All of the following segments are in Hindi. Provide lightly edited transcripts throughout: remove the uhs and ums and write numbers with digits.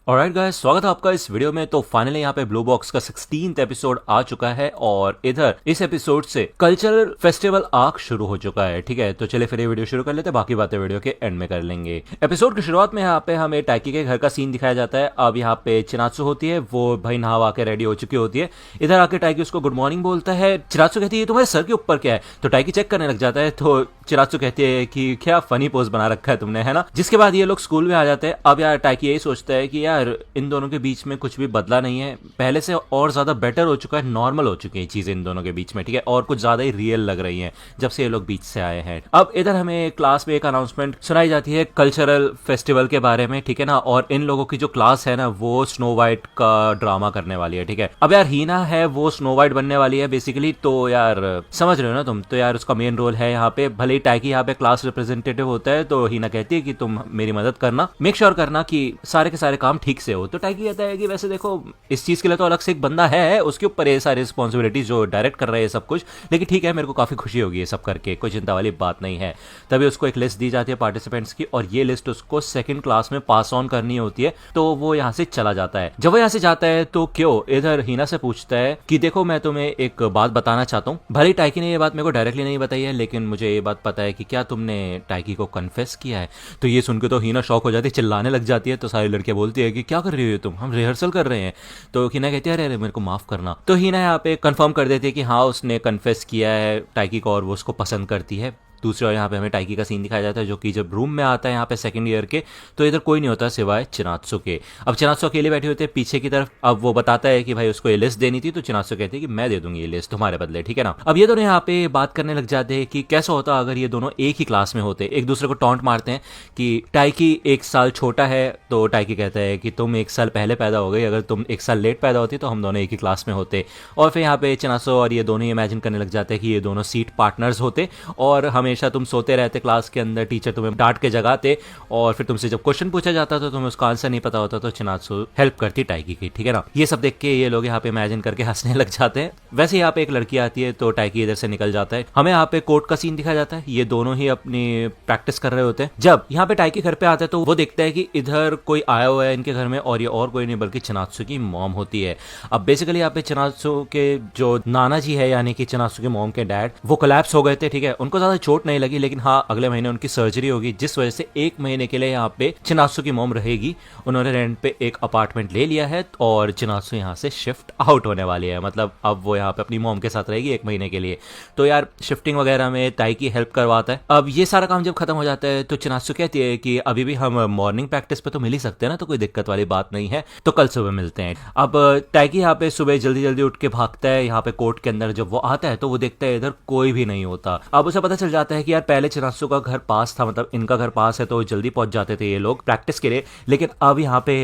ऑलराइट गाइस, स्वागत है आपका इस वीडियो में। तो फाइनली यहाँ पे ब्लू बॉक्स का 16th एपिसोड आ चुका है और इधर इस एपिसोड से कल्चरल फेस्टिवल आर्क शुरू हो चुका है। ठीक है, तो चलिए फिर ये वीडियो शुरू कर लेते हैं, बाकी बातें वीडियो के एंड में कर लेंगे। एपिसोड की शुरुआत में यहाँ पे हमें टाइकी के घर का सीन दिखाया जाता है। अब यहाँ पे चिनात्सु होती है, वो भाई नहा के रेडी हो चुकी होती है। इधर आके टाइकी उसको गुड मॉर्निंग बोलता है। चिनात्सु कहती है तुम्हारे सर के ऊपर क्या है, तो टाइकी चेक करने लग जाता है। तो चिनात्सु कहती है कि क्या फनी पोज बना रखा है तुमने, है ना। जिसके बाद ये लोग स्कूल में आ जाते हैं। अब यार टाइकी यही सोचता है कि यार इन दोनों के बीच में कुछ भी बदला नहीं है, पहले से और ज्यादा बेटर हो चुका है, नॉर्मल हो चुकी है चीजें इन दोनों के बीच में। ठीक है, और कुछ ज्यादा ही रियल लग रही हैं जब से ये लोग बीच से आए हैं। अब इधर हमें क्लास में एक अनाउंसमेंट सुनाई जाती है कल्चरल फेस्टिवल के बारे में। ठीक है ना, और इन लोगों की जो क्लास है ना वो स्नो वाइट का ड्रामा करने वाली है। ठीक है, अब यार हीना है वो स्नो वाइट बनने वाली है बेसिकली। तो यार समझ रहे हो ना तुम, तो यार उसका मेन रोल है यहाँ पे। भले ही टाइकी यहाँ पे क्लास रिप्रेजेंटेटिव होता है, तो हीना कहती है कि तुम मेरी मदद करना, मेक श्योर करना कि सारे के सारे काम ठीक से हो। तो टाइकी कहता है कि वैसे देखो इस चीज के लिए तो अलग से एक बंदा है, उसके ऊपर ये सारी रिस्पॉन्सिबिलिटी जो डायरेक्ट कर रहे हैं सब कुछ, लेकिन ठीक है मेरे को काफी खुशी होगी ये सब करके, कोई चिंता वाली बात नहीं है। तभी उसको एक लिस्ट दी जाती है पार्टिसिपेंट्स की, और ये लिस्ट उसको सेकंड क्लास में पास ऑन करनी होती है। तो वो यहाँ से चला जाता है। जब वो यहाँ से जाता है तो क्यों इधर हीना से पूछता है कि देखो मैं तुम्हें एक बात बताना चाहता हूँ। भले टाइकी ने ये बात मेरे को डायरेक्टली नहीं बताई है, लेकिन मुझे ये बात पता है कि क्या तुमने टाइकी को कन्फेस किया है। तो ये सुनकर तो हीना शॉक हो जाती है, चिल्लाने लग जाती है। तो सारी लड़कियां बोलती है कि क्या कर रही हो तुम, हम रिहर्सल कर रहे हैं। तो हीना कहती है अरे अरे मेरे को माफ करना। तो हीना यहाँ पे कंफर्म कर देती है कि हाँ उसने कन्फेस किया है टाइकी को और वो उसको पसंद करती है। दूसरी ओर यहाँ पे हमें टाइकी का सीन दिखाया जाता है, जो कि जब रूम में आता है यहाँ पे सेकंड ईयर के, तो इधर कोई नहीं होता सिवाय चिनात्सु के। अब चिनात्सु अकेले बैठे होते हैं पीछे की तरफ। अब वो बताता है कि भाई उसको ये लिस्ट देनी थी, तो चिनात्सु कहती है कि मैं दे दूंगी ये लिस्ट तुम्हारे बदले, ठीक है ना। अब ये दोनों यहाँ पे बात करने लग जाते हैं कि कैसा होता अगर ये दोनों एक ही क्लास में होते। एक दूसरे को टॉन्ट मारते हैं कि टाइकी 1 साल छोटा है, तो टाइकी कहता है कि तुम 1 साल पहले पैदा हो गई, अगर तुम 1 साल लेट पैदा होती तो हम दोनों एक ही क्लास में होते। और फिर यहाँ पे चिनात्सु और ये दोनों इमेजिन करने लग जाते हैं कि ये दोनों सीट पार्टनर्स होते और हमेशा तुम सोते रहते क्लास के अंदर, टीचर तुम्हें डांट के जगाते, और फिर तुमसे जब क्वेश्चन पूछा जाता तो तुम्हें उसका आंसर नहीं पता होता तो चिनात्सु हेल्प करती टाइकी की, ठीक है ना। ये सब देख के ये लोग यहाँ पे इमेजिन करके हंसने लग जाते हैं। वैसे यहाँ पे एक लड़की आती है तो टाइकी इधर से निकल जाता है। हमें यहाँ पे कोर्ट का सीन दिखाया जाता है, ये दोनों ही अपनी प्रैक्टिस कर रहे होते हैं। जब यहाँ पे टाइकी घर पे आता है तो वो देखता है कि इधर कोई आया हुआ है इनके घर में, और ये और कोई नहीं बल्कि चिनात्सु की मॉम होती है। अब बेसिकली यहाँ पे चिनात्सु के जो नाना जी है यानी कि चिनात्सु के मॉम के डैड, वो कोलैप्स हो गए थे। ठीक है, उनको ज्यादा चोट नहीं लगी, लेकिन हाँ अगले महीने उनकी सर्जरी होगी, जिस वजह से 1 महीने के लिए यहाँ पे चिनात्सु की मॉम रहेगी। उन्होंने रेंट पे एक अपार्टमेंट ले लिया है और चिनात्सु यहाँ से शिफ्ट आउट होने वाली है। मतलब अब वो यहाँ पे अपनी मॉम के साथ रहेगी 1 महीने के लिए। तो यार शिफ्टिंग वगैरह में टाइकी हेल्प करवाता है। अब ये सारा काम जब खत्म हो जाता है तो चिनात्सु कहती है कि अभी भी हम मॉर्निंग प्रैक्टिस पे तो मिल ही सकते हैं ना, तो कोई दिक्कत वाली बात नहीं है, तो कल सुबह मिलते हैं। अब टाइकी यहाँ पे सुबह जल्दी जल्दी उठ के भागता है यहाँ पे कोर्ट के अंदर। जब वो आता है तो वो देखता है इधर कोई भी नहीं होता। अब उसे पता चल जाता है कि यार पहले चिनात्सु का घर पास था, मतलब इनका घर पास है तो जल्दी पहुंच जाते थे ये लोग प्रैक्टिस के लिए, लेकिन अब यहाँ पे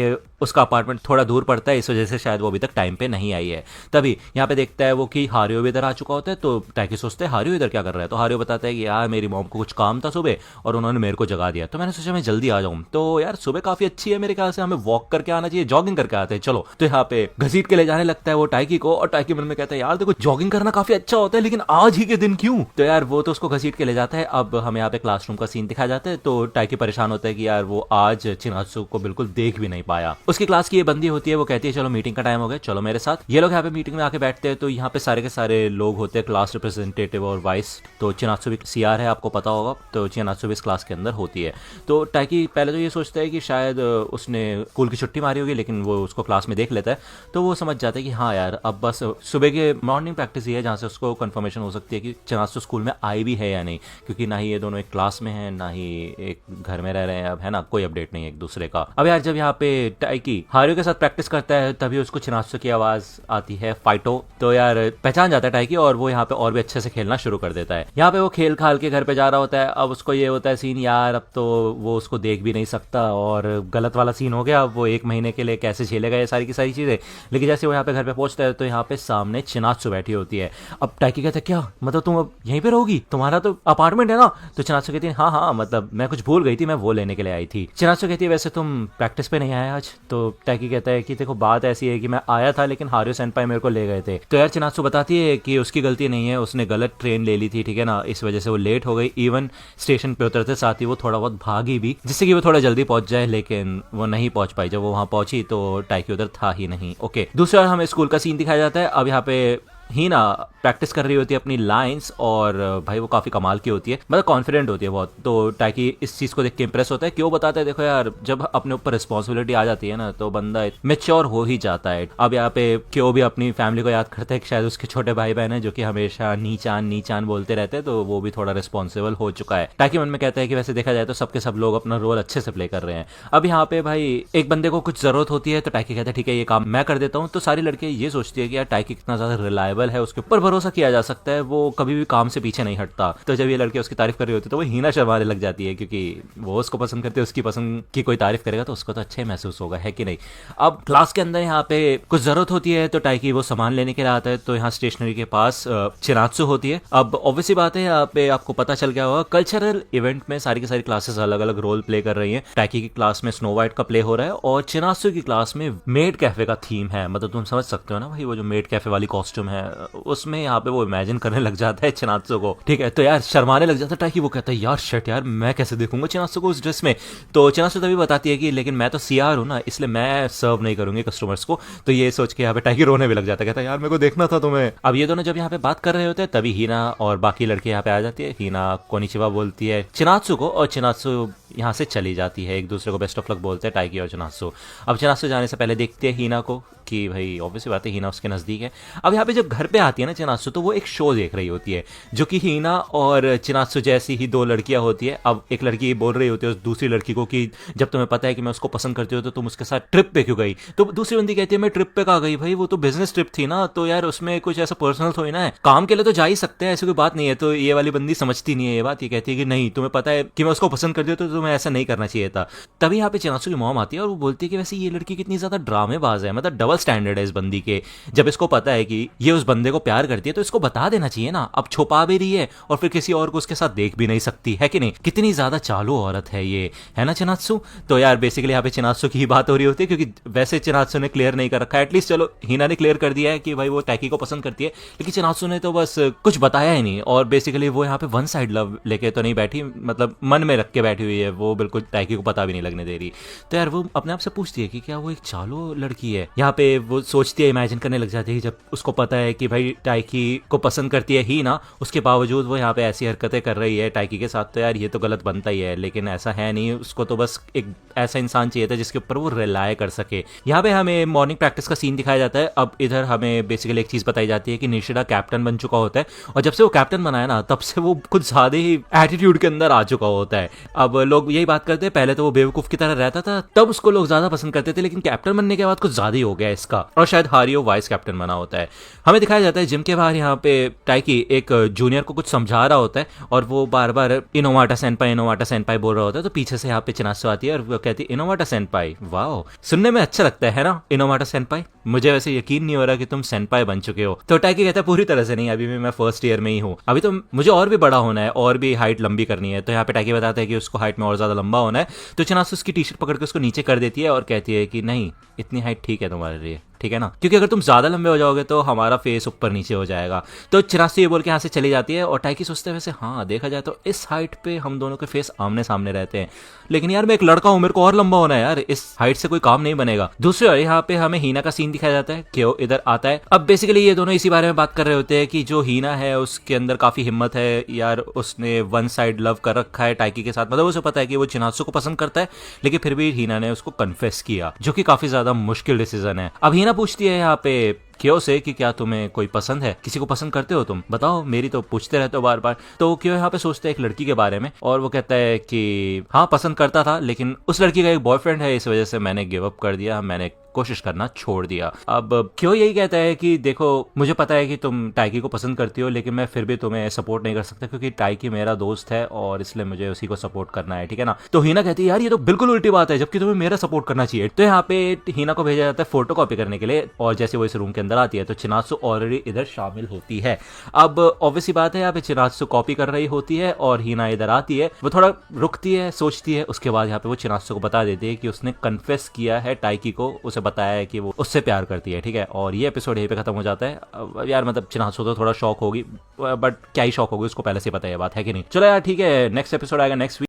उसका अपार्टमेंट थोड़ा दूर पड़ता है, इस वजह से शायद वो अभी तक टाइम पे नहीं आई है। तभी यहाँ पे देखता है वो कि हारियो भी इधर आ चुका होता है। तो टाइकी सोचते है हारियो इधर क्या कर रहा है। तो हारियो बताता है कि यार मेरी मॉम को कुछ काम था सुबह और उन्होंने मेरे को जगा दिया, तो मैंने सोचा मैं जल्दी आ जाऊँ। तो यार सुबह काफी अच्छी है मेरे ख्याल से, हमें वॉक करके आना चाहिए, जॉगिंग करके आते हैं चलो। तो यहाँ पे घसीट के ले जाने लगता है वो टाइकी को, और टाइकी मन में कहता है यार देखो जॉगिंग करना काफी अच्छा होता है, लेकिन आज ही के दिन क्यों। तो यार वो तो उसको घसीट के ले जाता है। अब हमें यहाँ पे क्लासरूम का सीन दिखाया जाता है। तो टाइकी परेशान होता है कि यार वो आज चिनात्सु को बिल्कुल देख भी नहीं पाया। उसकी क्लास की ये बंदी होती है, वो कहती है चलो मीटिंग का टाइम हो गया, चलो मेरे साथ। ये लोग यहाँ पे मीटिंग में आके बैठते हैं। तो यहाँ पे सारे के सारे लोग होते हैं, क्लास रिप्रेजेंटेटिव और वाइस। तो चिनात्सु भी सीआर है, आपको पता होगा, तो चिनात्सु भी इस क्लास के अंदर होती है। तो टाइकी पहले तो ये सोचता है कि शायद उसने स्कूल की छुट्टी मारी होगी, लेकिन वो उसको क्लास में देख लेता है। तो वो समझ जाता है कि हाँ यार अब बस सुबह के मॉर्निंग प्रैक्टिस ही है जहाँ से उसको कंफर्मेशन हो सकती है कि चिनात्सु स्कूल में आई भी है या नहीं, क्योंकि ना ही ये दोनों एक क्लास में है ना ही एक घर में रह रहे हैं, अब है ना, कोई अपडेट नहीं है एक दूसरे का। अब यार जब यहाँ पे टाइकी हारियो के साथ प्रैक्टिस करता है तभी उसको चिनात्सु की आवाज आती है फाइटो। तो यार पहचान जाता है टाइकी और वो यहाँ पे और भी अच्छे से खेलना शुरू कर देता है। यहाँ पे वो खेल खाल के घर पे जा रहा होता है। अब उसको ये होता है सीन यार अब तो वो उसको देख भी नहीं सकता और गलत वाला सीन हो गया। अब वो 1 महीने के लिए कैसे झेलेगा ये सारी की सारी चीजें। लेकिन जैसे वो यहाँ पे घर पे पहुंचता है तो यहाँ पे सामने चिनात्सु बैठी होती है। अब टाइकी कहता है क्या मतलब तुम अब यहीं पे रहोगी, तुम्हारा तो अपार्टमेंट है ना। तो चिनात्सु कहती है हाँ हाँ मतलब मैं कुछ भूल गई थी, मैं वो लेने के लिए आई थी। चिनात्सु कहती है वैसे तुम प्रैक्टिस पे नहीं आए आज, तो टैकी कहता है कि देखो बात ऐसी है कि मैं आया था लेकिन हारियो सेनपाई मेरे को ले गए थे। तो यार चिनात्सु बताती है कि उसकी गलती नहीं है, उसने गलत ट्रेन ले ली थी, ठीक है ना, इस वजह से वो लेट हो गई। इवन स्टेशन पे उतरते साथ ही वो थोड़ा बहुत भागी भी जिससे कि वो थोड़ा जल्दी पहुंच जाए, लेकिन वो नहीं पहुंच पाई। जब वो वहां पहुंची तो टाइकी उधर था ही नहीं। ओके, दूसरी बार हमें स्कूल का सीन दिखाया जाता है। अब यहाँ पे हीना प्रैक्टिस कर रही होती है अपनी लाइंस, और भाई वो काफी कमाल की होती है, मतलब कॉन्फिडेंट होती है बहुत। तो टाइकी इस चीज को देख के इंप्रेस होता है। क्यों बताता है, देखो यार जब अपने ऊपर रिस्पॉन्सिबिलिटी आ जाती है ना तो बंदा मेच्योर हो ही जाता है। अब यहाँ पे क्यों भी अपनी फैमिली को याद करते हैं कि शायद उसके छोटे भाई बहन है जो कि हमेशा नीचान नीचान बोलते रहते हैं, तो वो भी थोड़ा रिस्पॉन्सिबल हो चुका है। टाइकी मन में कहता है कि वैसे देखा जाए तो सबके सब लोग अपना रोल अच्छे से प्ले कर रहे हैं। अब यहाँ पे भाई एक बंदे को कुछ जरूरत होती है तो टाइकी कहता है ठीक है ये काम मैं कर देता हूँ। तो सारी लड़कियां ये सोचती है कि यार टाइकी कितना ज्यादा रिलायबल है, उसके ऊपर भरोसा किया जा सकता है, वो कभी भी काम से पीछे नहीं हटता। तो जब ये लड़की उसकी तारीफ कर रही होती है तो वो हीना शर्माने लग जाती है, क्योंकि वो उसको पसंद करती है, उसकी पसंद की कोई तारीफ करेगा तो उसको तो अच्छा ही महसूस होगा, है कि नहीं। अब क्लास के अंदर यहाँ पे कुछ जरूरत होती है तो टाइकी वो सामान लेने के लिए आता है। तो यहाँ स्टेशनरी के पास चिनात्सु होती है। अब ऑब्वियसली बात है यहाँ पे आपको पता चल गया होगा कल्चरल इवेंट में सारी की सारी क्लासेस अलग अलग रोल प्ले कर रही हैं। टाइकी की क्लास में स्नो वाइट का प्ले हो रहा है और चिनात्सु की क्लास में मेड कैफे का थीम है। मतलब तुम समझ सकते हो ना भाई, वो जो मेड कैफे वाली कॉस्ट्यूम है उसमें यहाँ पे वो इमेजिन करने लग जाता है चिनात्सु को, ठीक है। तो यार शर्माने लग जाता है टाइकी, वो कहता है यार शिट यार मैं कैसे देखूंगा चिनात्सु को उस ड्रेस में। तो चिनात्सु तभी बताती है कि लेकिन मैं तो सीआर हूं ना, इसलिए मैं सर्व नहीं करूंगी कस्टमर्स को। तो ये सोच के यहाँ पे टाइकी रोने भी लग जाता है, कहता है यार मेरे को देखना था तुम्हें। अब ये दोनों जब यहाँ पे बात कर रहे होते हैं तभी हीना और बाकी लड़की यहाँ पे आ जाती है। हीना कोनिचिवा बोलती है चिनात्सु को और चिनात्सु यहाँ से चली जाती है। एक दूसरे को बेस्ट ऑफ लक बोलते हैं टाइकी और चिनात्सु। अब चिनात्सु जाने से पहले देखते हैं हीना को कि भाई ऑब्वियसली बात है हीना उसके नजदीक है। अब यहाँ पे जब घर पे आती है ना चिनात्सु तो वो एक शो देख रही होती है जो कि हीना और चिनात्सु जैसी ही दो लड़कियां होती है। अब एक लड़की ये बोल रही होती है उस दूसरी लड़की को कि जब तुम्हें पता है कि मैं उसको पसंद करती हूँ तो तुम उसके साथ ट्रिप पे क्यों गई। तो दूसरी बंदी कहती है मैं ट्रिप पे कहाँ गई भाई, वो तो बिजनेस ट्रिप थी ना, तो यार उसमें कुछ ऐसा पर्सनल थोड़ी ना है, काम के लिए तो जा ही सकते हैं, ऐसी कोई बात नहीं है। तो ये वाली बंदी समझती नहीं है ये बात, ये कहती है कि नहीं तुम्हें पता है कि मैं उसको पसंद करती हूँ तो तुम्हें ऐसा नहीं करना चाहिए था। तभी यहाँ पे चिनात्सु की मॉम आती है और वो बोलती है कि वैसे ये लड़की कितनी ज्यादा ड्रामेबाज है, मतलब डबल स्टैंडर्ड है इस बंदी के। जब इसको पता है कि ये उस बंदे को प्यार करती है तो इसको बता देना चाहिए ना, अब छुपा भी रही है और फिर किसी और को उसके साथ देख भी नहीं सकती, है कि नहीं। कितनी ज्यादा चालू औरत है ये, है ना चिनात्सु। तो यार बेसिकली यहाँ पे चिनात्सु की ही बात हो रही होती है, क्योंकि वैसे चिनात्सु ने क्लियर नहीं कर रखा है, एटलीस्ट चलो हीना ने क्लियर कर दिया है कि भाई वो टाइकी को पसंद करती है, लेकिन चिनात्सु ने तो बस कुछ बताया ही नहीं। और बेसिकली वो यहाँ पे वन साइड लव लेके तो नहीं बैठी, मतलब मन में रख के बैठी हुई है, वो बिल्कुल टाइकी को पता भी नहीं लगने दे रही। तो यार वो अपने आप से पूछती है कि क्या वो एक चालू लड़की है। यहाँ पे वो सोचती है, इमेजिन करने लग जाती है जब उसको पता है कि भाई टाइकी को पसंद करती है ही ना, उसके बावजूद वो यहाँ पे ऐसी हरकतें कर रही है टाइकी के साथ। तो यार ये तो गलत बनता ही है, लेकिन ऐसा है नहीं, उसको तो बस एक ऐसा इंसान चाहिए था जिसके ऊपर वो रिलाय कर सके। यहाँ पे हमें मॉर्निंग प्रैक्टिस का सीन दिखाया जाता है। अब इधर हमें बेसिकली एक चीज बताई जाती है कि निशिदा कैप्टन बन चुका होता है, और जब से वो कैप्टन बना है ना तब से वो कुछ ज्यादा ही एटीट्यूड के अंदर आ चुका होता है। अब लोग यही बात करते हैं, पहले तो वो बेवकूफ की तरह रहता था तब उसको लोग ज्यादा पसंद करते थे, लेकिन कैप्टन बनने के बाद कुछ ज्यादा ही हो गया इसका, और शायद हारियो वाइस कैप्टन बना होता है। हमें दिखाया जाता है जिम के बाहर यहाँ पे टाइकी एक जूनियर को कुछ समझा रहा होता है और वो बार बार इनोवाटा सेनपाई बोल रहा होता है। तो पीछे से यहाँ पे चिनात्सु आती है और वो कहती है इनोवाटा सेनपाई, वाह सुनने में अच्छा लगता है ना इनोवाटा सेनपाई, मुझे वैसे यकीन नहीं हो रहा कि तुम सेनपाई बन चुके हो। तो टाइकी कहता है पूरी तरह से नहीं, अभी भी मैं फर्स्ट ईयर में ही हूँ, अभी तो मुझे और भी बड़ा होना है और भी हाइट लंबी करनी है। तो यहाँ पे टाइकी बताता है कि उसको हाइट में और ज्यादा लंबा होना है। तो चिनात्सु उसकी टी शर्ट पकड़ के उसको नीचे कर देती है और कहती है कि नहीं इतनी हाइट ठीक है तुम्हारे लिए, ठीक है ना, क्योंकि अगर तुम ज्यादा लंबे हो जाओगे तो हमारा फेस ऊपर नीचे हो जाएगा। तो चिनात्सु ये बोल के यहाँ से चली जाती है और टाइकी सोचते हैं वैसे हाँ देखा जाए तो इस हाइट पे हम दोनों के फेस आमने सामने रहते हैं, लेकिन यार मैं एक लड़का हूं, मेरे को और लंबा होना है यार, इस हाइट से कोई काम नहीं बनेगा। दूसरी ओर यहाँ पे हमें हीना का सीन दिखाया जाता है कि वो इधर आता है। अब बेसिकली ये दोनों इसी बारे में बात कर रहे होते हैं कि जो हीना है उसके अंदर काफी हिम्मत है यार, उसने वन साइड लव कर रखा है टाइकी के साथ, मतलब उसे पता है कि वो चिनात्सु को पसंद करता है, लेकिन फिर भी हीना ने उसको कन्फेस किया, जो कि काफी ज्यादा मुश्किल डिसीजन है। अब हीना पूछती है यहाँ पे क्यों से कि क्या तुम्हें कोई पसंद है, किसी को पसंद करते हो तुम, बताओ, मेरी तो पूछते रहते हो बार बार। तो क्यों यहाँ पे सोचते हैं एक लड़की के बारे में और वो कहता है कि हाँ पसंद करता था, लेकिन उस लड़की का एक बॉयफ्रेंड है, इस वजह से मैंने गिव अप कर दिया, मैंने कोशिश करना छोड़ दिया। अब क्यों यही कहता है कि देखो मुझे पता है कि तुम टाइकी को पसंद करती हो, लेकिन मैं फिर भी तुम्हें सपोर्ट नहीं कर सकता क्योंकि टाइकी मेरा दोस्त है और इसलिए मुझे उसी को सपोर्ट करना है, ठीक है ना। तो हीना कहती है यार ये तो बिल्कुल उल्टी बात है, जबकि तुम्हें मेरा सपोर्ट करना चाहिए। तो यहाँ पे हीना को भेजा जाता है फोटो कॉपी करने के लिए, और जैसे वो इस रूम के अंदर आती है तो चिनात्सु ऑलरेडी इधर शामिल होती है। अब ऑब्वियसली बात है यहाँ पे चिनात्सु कॉपी कर रही होती है और हीना इधर आती है, वो थोड़ा रुकती है, सोचती है, उसके बाद यहाँ पे वो चिनात्सु को बता देती है कि उसने कन्फेस किया है टाइकी को, उसे बताया है कि वो उससे प्यार करती है, ठीक है। और ये एपिसोड यहीं पे खत्म हो जाता है। अब यार मतलब चिनात्सु तो थोड़ा शॉक होगी, बट क्या ही शॉक होगी, उसको पहले से पता है ये बात, है कि नहीं। चलो यार ठीक है, नेक्स्ट एपिसोड आएगा नेक्स्ट वीक।